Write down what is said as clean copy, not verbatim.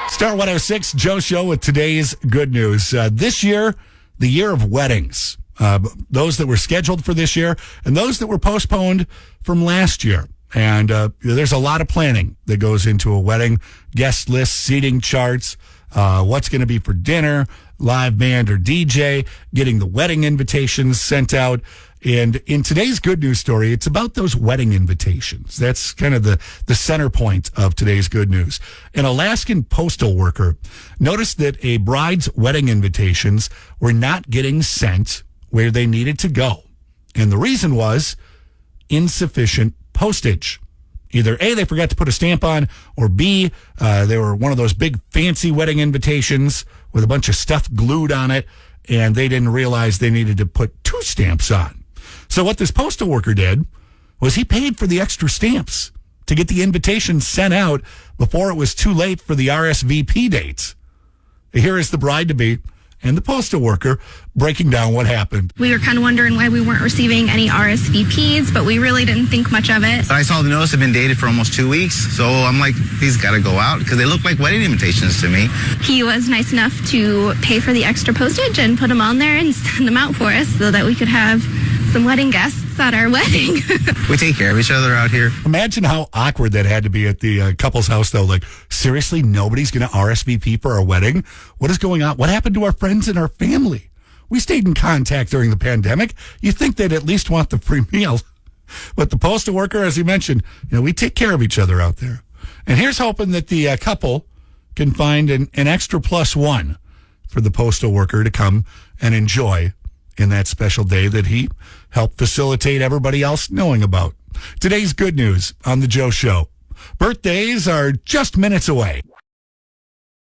Star 106, Joe Show with today's good news. This year, the year of weddings. Those that were scheduled for this year and those that were postponed from last year. And there's a lot of planning that goes into a wedding. Guest lists, seating charts, what's going to be for dinner, live band or DJ, getting the wedding invitations sent out. And in today's good news story, it's about those wedding invitations. That's kind of the center point of today's good news. An Alaskan postal worker noticed that a bride's wedding invitations were not getting sent where they needed to go. And the reason was insufficient postage. Either A, they forgot to put a stamp on, or B, they were one of those big fancy wedding invitations with a bunch of stuff glued on it, and they didn't realize they needed to put 2 stamps on. So what this postal worker did was he paid for the extra stamps to get the invitation sent out before it was too late for the RSVP dates. Here is the bride-to-be and the postal worker breaking down what happened. We were kind of wondering why we weren't receiving any RSVPs, but we really didn't think much of it. I saw the notice had been dated for almost 2 weeks, so I'm like, these got to go out because they look like wedding invitations to me. He was nice enough to pay for the extra postage and put them on there and send them out for us so that we could have some wedding guests at our wedding. We take care of each other out here. Imagine how awkward that had to be at the couple's house, though. Like, seriously, nobody's going to RSVP for our wedding? What is going on? What happened to our friends and our family? We stayed in contact during the pandemic. You think they'd at least want the free meal. But the postal worker, as you mentioned, we take care of each other out there. And here's hoping that the couple can find an extra +1 for the postal worker to come and enjoy in that special day that he helped facilitate everybody else knowing about. Today's good news on The Joe Show. Birthdays are just minutes away.